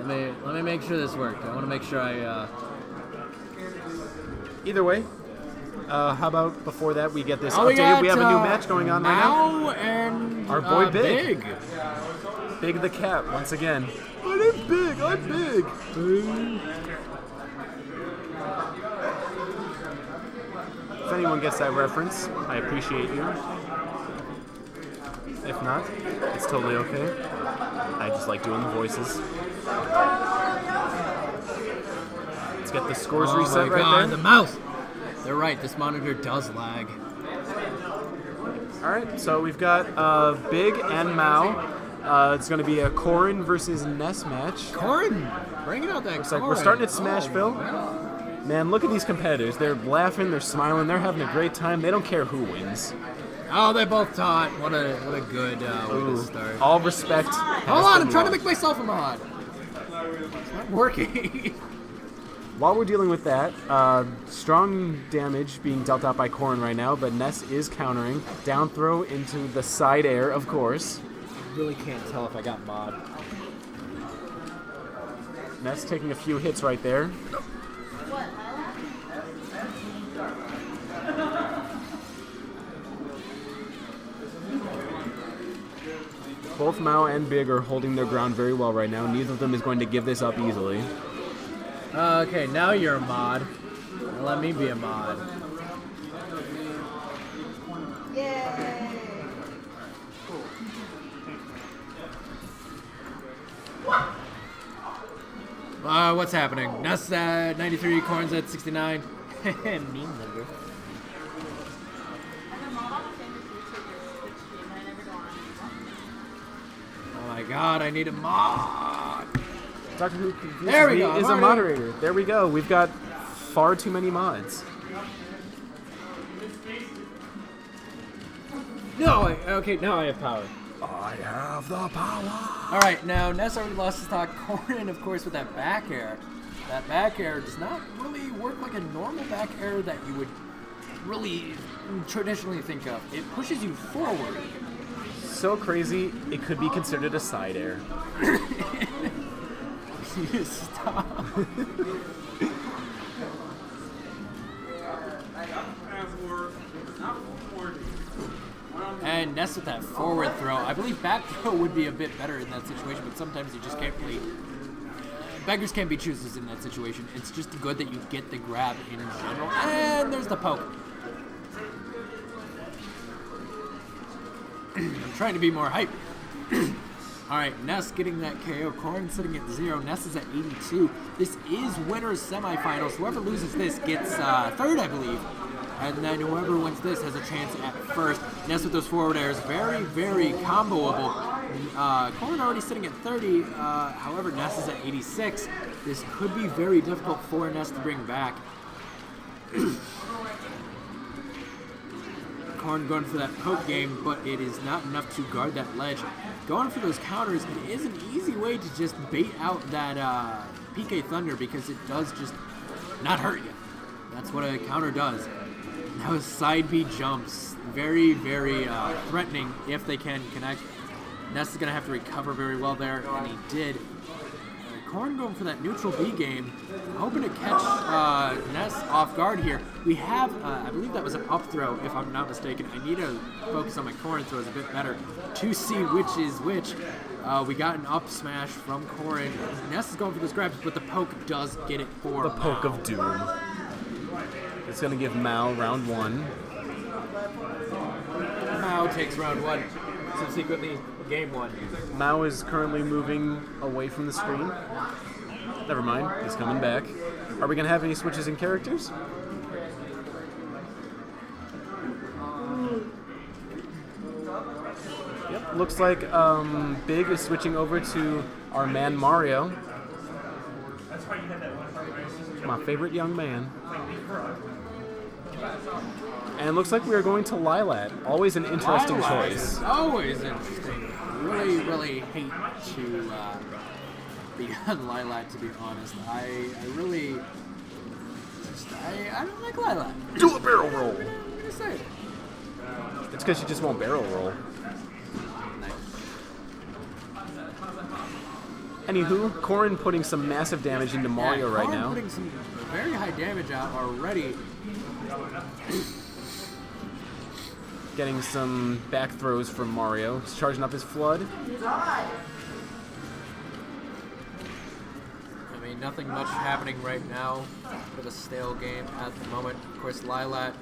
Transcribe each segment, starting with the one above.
Let me make sure this worked. I want to make sure I. Either way, how about before that we get this updated? We have a new match going on right now. Mao and our boy Big. Big the Cat once again. My name's Big. I'm Big. If anyone gets that reference, I appreciate you. If not, it's totally okay. I just like doing the voices. Let's get the scores reset right there. The mouse. They're right. This monitor does lag. All right, so we've got Big and Mao. It's going to be a Corin versus Ness match. Corin, bring it out that. Looks like we're starting at Smashville. Man, look at these competitors. They're laughing, they're smiling, they're having a great time. They don't care who wins. Oh, they both taught. What a good way to start. All respect. Hold on, I'm trying to make myself a mod. It's not working. While we're dealing with that, strong damage being dealt out by Corin right now, but Ness is countering. Down throw into the side air, of course. I really can't tell if I got mod. Ness taking a few hits right there. Both Mao and Big are holding their ground very well right now. Neither of them is going to give this up easily. Okay, now you're a mod. Let me be a mod. Yay! What's happening? Ness at 93, Corn's at 69. Mean number. Oh my god, I need a mod. Doctor Who Confuses There we Me go, is a moderator. There we go. We've got far too many mods. No, okay, now I have power. I have the power. Alright, now Ness already lost his stock. Corin, of course, with that back air. That back air does not really work like a normal back air that you would really traditionally think of. It pushes you forward. So crazy, it could be considered a side air. Stop. And Ness with that forward throw. I believe back throw would be a bit better in that situation, but sometimes you just can't really... Beggars can't be choosers in that situation. It's just good that you get the grab in general. And there's the poke. I'm trying to be more hype. Alright, Ness getting that KO. Corin sitting at 0. Ness is at 82. This is winner's semifinals. Whoever loses this gets third, I believe. And then whoever wins this has a chance at first. Ness with those forward airs, very, very comboable. Corin already sitting at 30. However, Ness is at 86. This could be very difficult for Ness to bring back. Corin going for that poke game, but it is not enough to guard that ledge. Going for those counters, it is an easy way to just bait out that PK Thunder because it does just not hurt you. That's what a counter does. Now his side B jumps, very, very threatening if they can connect. Ness is going to have to recover very well there, and he did. Corin going for that neutral B game, hoping to catch Ness off guard here. We have, I believe that was an up throw, if I'm not mistaken. I need to focus on my Corin throws a bit better to see which is which. We got an up smash from Corin. Ness is going for those grabs, but the poke does get it for the poke Mao. of doom. It's going to give Mao round 1. Mao takes round 1. Subsequently, game 1. Mao is currently moving away from the screen. Never mind, he's coming back. Are we going to have any switches in characters? Yep, looks like Big is switching over to our man Mario. My favorite young man. And looks like we are going to Lilat. Always an interesting choice. Always interesting. Really, really hate to be on Lilat, to be honest. I really just, I don't like Lilat. Do a barrel roll. I'm gonna say it. It's because you just won't barrel roll. Nice. Anywho, Corrin putting some massive damage into Mario right Corrin now. putting some very high damage out already. Getting some back throws from Mario. He's charging up his Flood. I mean, nothing much happening right now with a stale game at the moment. Of course, Lilat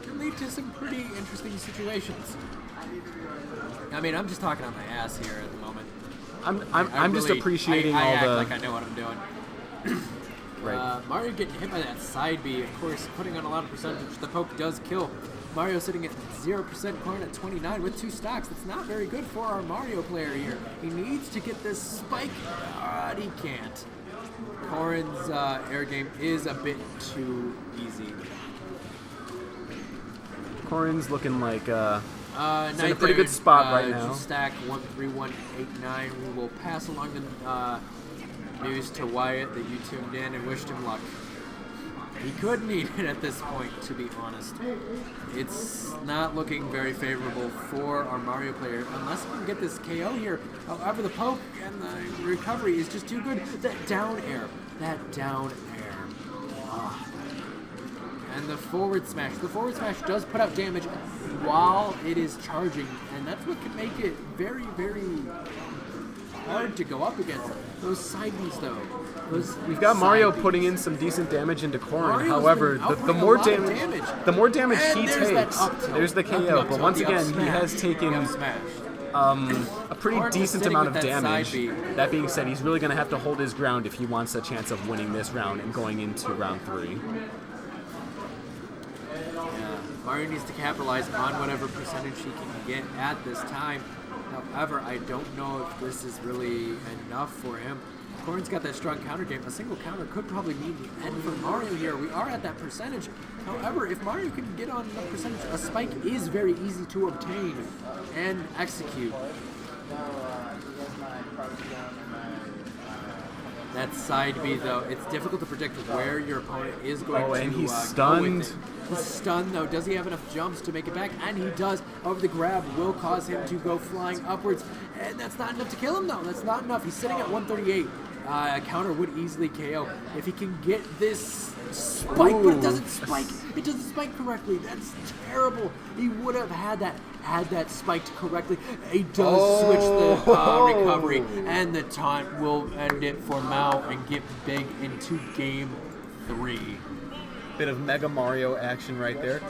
can lead to some pretty interesting situations. I mean, I'm just talking on my ass here at the moment. I'm just appreciating I all act the. like I know what I'm doing. Right. Mario getting hit by that side B, of course, putting on a lot of percentage. The poke does kill. Mario sitting at 0%, Corrin at 29 with 2 stocks. That's not very good for our Mario player here. He needs to get this spike, but he can't. Corrin's air game is a bit too easy. Corrin's looking like he's in a Night pretty good spot right now. Stack 13189. We will pass along the news to Wyatt that you tuned in and wished him luck. He could need it at this point, to be honest. It's not looking very favorable for our Mario player unless we can get this KO here. However, the poke and the recovery is just too good. That down air. And the forward smash. The forward smash does put out damage while it is charging, and that's what can make it very, very hard to go up against. Those side Bs, though. We've got Mario side putting Bs. in some decent damage into Corrin. Mario's However, been the outputting more a lot of damage, the more damage And he there's that takes, up tilt. there's the Not the KO. up But tilt, once the up again, he smash. has taken The up smash. a pretty Corrin was decent sitting amount of with that damage. side B. That being said, he's really going to have to hold his ground if he wants a chance of winning this round and going into round 3. Mario needs to capitalize on whatever percentage he can get at this time. However, I don't know if this is really enough for him. Corrin's got that strong counter game. A single counter could probably mean the end for Mario here. We are at that percentage. However, if Mario can get on enough percentage, a spike is very easy to obtain and execute. That side B, though, it's difficult to predict where your opponent is going to and he's go stunned. with it. He's stunned, though. Does he have enough jumps to make it back? And he does. However, the grab will cause him to go flying upwards. And that's not enough to kill him, though. That's not enough. He's sitting at 138. A counter would easily KO. If he can get this spike, but it doesn't spike. It doesn't spike correctly. That's terrible. He would have had that spiked correctly. He does switch the recovery, and the taunt will end it for Mao and get big into game 3. Bit of Mega Mario action right there.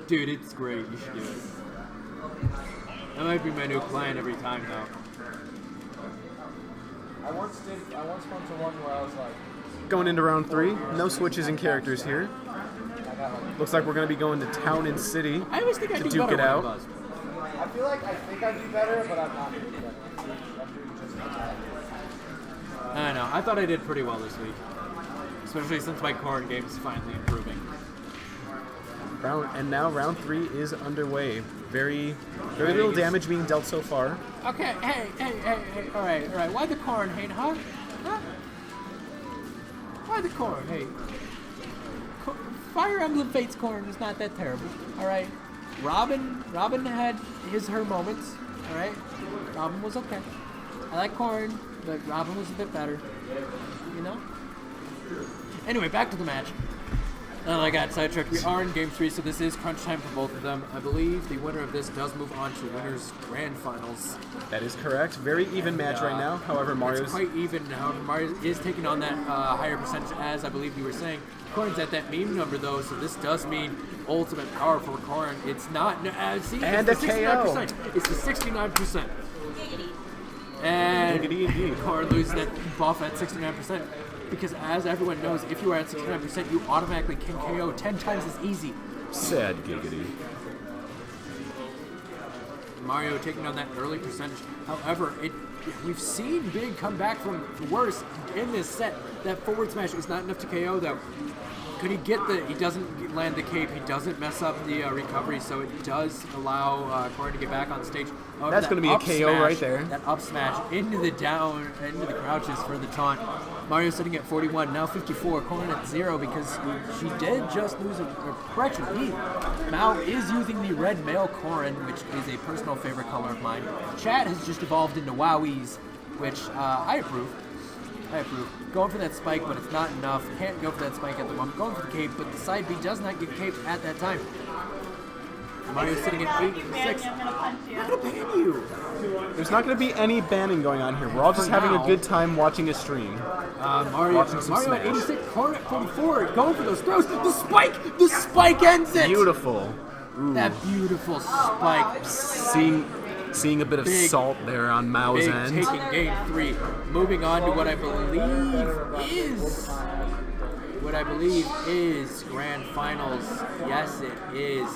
Dude, it's great. You should do it. That might be my new plan every time, though. I once went to one where I was like, Going into round 3, no switches in characters here. Looks like we're going to be going to Town and City I always think I to do duke better it when I out. buzz. I feel like I think I do better, but I'm not doing better. I'm doing just as bad. I don't know. I thought I did pretty well this week. Especially since my Corrin game is finally improving. And now round 3 is underway. Very little damage being dealt so far. Okay, hey. All right. Why the Corrin hate, huh? Why the Corrin hate? Fire Emblem Fates Corrin is not that terrible. All right. Robin had her moments. All right. Robin was okay. I like Corrin, but Robin was a bit better. You know. Anyway, back to the match. I got sidetracked. We are in Game 3, so this is crunch time for both of them. I believe the winner of this does move on to winners' grand finals. That is correct. Very even match right now. However, Mario's It's quite even. However, Mario is taking on that higher percentage, as I believe you were saying. Corrin's at that meme number, though, so this does mean ultimate power for Corrin. It's not... see, And it's a the 69%. KO. It's the 69%. And Giggity indeed. Corrin loses that buff at 69%. Because as everyone knows, if you are at 69%, you automatically can KO 10 times as easy. sad giggity. Mario taking on that early percentage. However, we've seen Big come back from worse in this set. That forward smash is not enough to KO, though. Could he get he doesn't land the cape, he doesn't mess up the recovery, so it does allow Corrin to get back on stage. That's going to be a KO right there. That up smash into the crouches for the taunt. Mario sitting at 41, now 54, Corrin at 0 because she did just lose a correction. Mao is using the red male Corrin, which is a personal favorite color of mine. Chat has just evolved into Wowies, which I approve. Going for that spike, but it's not enough. Can't go for that spike at the moment. Going for the cape, but the side B does not get caped at that time. Mario's sitting at 8-6. I'm gonna punch you. I'm gonna ban you. There's not going to be any banning going on here. We're all just For having now. a good time watching a stream. Mario Watching at some Smash. 86, Corrin at 44, going for those throws. The spike ends it. Beautiful. That beautiful spike. Seeing a bit of Big- salt there on Mao's Big end. taking game 3. Moving on to what I believe is grand finals. Yes, it is.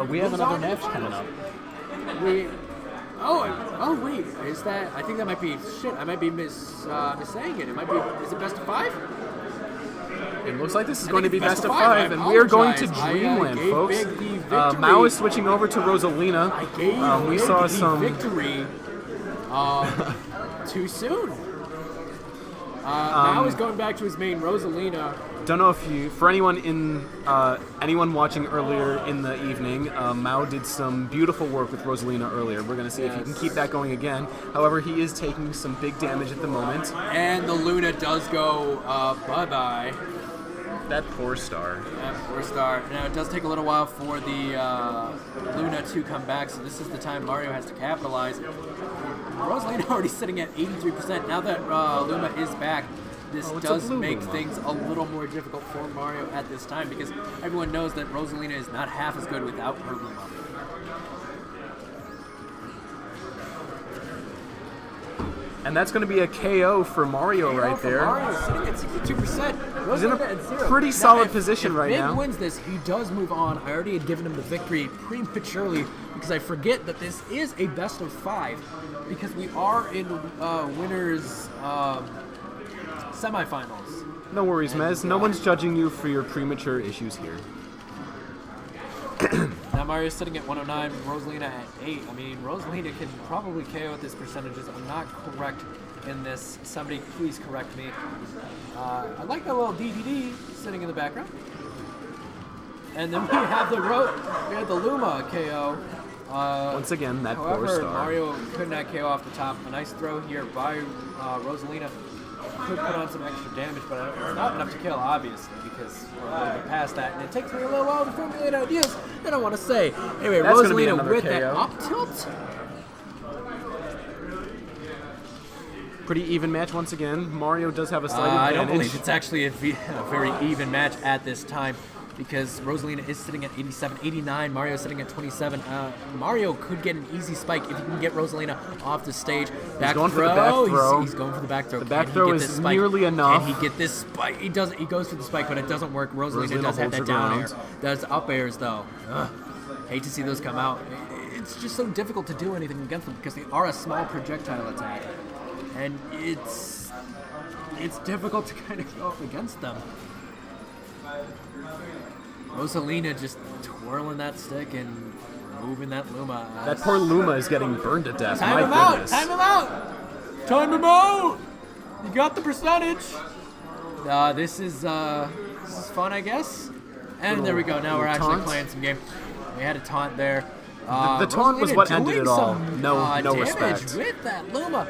We have another match coming up. Oh wait, is that? I think that might be shit. I might be missaying it. Is it best of 5? It looks like this is I going to think be it's best of best of 5, five. and I we are going to apologize. I, Dreamland, gave folks. Big the victory. Mao is switching over to Rosalina. I gave We Big saw the some. victory too soon. Mao is going back to his main Rosalina. Don't know if for anyone watching earlier in the evening, Mao did some beautiful work with Rosalina earlier. We're going to see if he can keep that going again. However, he is taking some big damage at the moment. And the Luna does go bye-bye. That poor star. That poor star. Now, it does take a little while for the Luna to come back, so this is the time Mario has to capitalize. Rosalina already sitting at 83%. Now that Luna is back, this it's a does blue make Luma. things a little more difficult for Mario at this time because everyone knows that Rosalina is not half as good without her Luma. And that's going to be a KO for Mario right there. Mario sitting at 62%. He's in a Rosalina at 0. pretty Now, solid if- position if right Big now. wins this, he does move on. I already had given him the victory prematurely because I forget that this is a best of 5 because we are in winners semifinals. No worries, Mez. No one's judging you for your premature issues here. Now Mario's sitting at 109, Rosalina at 8. I mean, Rosalina can probably KO at this percentages. I'm not correct in this. Somebody please correct me. I like that little DVD sitting in the background. And then we have the Luma KO. Once again, that poor However, star. Mario could not KO off the top. A nice throw here by Rosalina. Could put on some extra damage, but it's not enough to kill, obviously, because we're a little bit past that, and it takes me a little while to formulate ideas that I want to say. Anyway, That's gonna be Rosalina another with that KO. up tilt. Pretty even match once again. Mario does have a slight I don't advantage. believe it's actually a very even match at this time because Rosalina is sitting at 87, 89. Mario is sitting at 27. Mario could get an easy spike if he can get Rosalina off the stage. Back going throw. for the back throw. He's going for the back throw. The back Can he throw get is this spike? nearly enough. Can he get this spike? He does. He goes for the spike, but it doesn't work. Rosalina Rosalina does have holds that her down air. ground. Does up airs though. Ugh. Hate to see those come out. It's just so difficult to do anything against them because they are a small projectile attack, and it's difficult to kind of go up against them. Rosalina just twirling that stick and moving that Luma. That poor Luma is getting burned to death. Time My him out! goodness. Time him out! Time him out! You got the percentage. This is fun, I guess. And there we go. Now we're actually taunt. playing some game. We had a taunt there. The taunt was Rosalina what ended doing it all. some, No damage respect. with that Luma.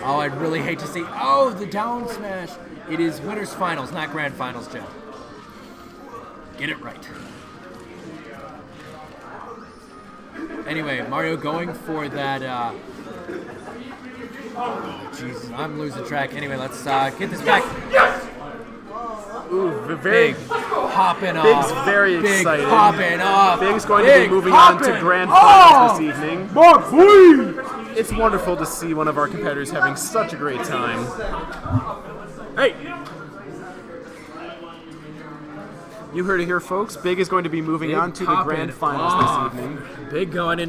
Oh, I'd really hate to see. Oh, the down smash. It is winners finals, not grand finals, Jeff. Get it right. Anyway, Mario going for that. Jesus, I'm losing track. Anyway, let's get this back. Ooh, very. Big hopping Big's off. very Big excited. hopping off. Big's going to Big be moving on to hopping grand off. finals this evening. Mark Lee! It's wonderful to see one of our competitors having such a great time. Hey! You heard it here, folks. Big is going to be moving on to the grand finals this evening. Big going in.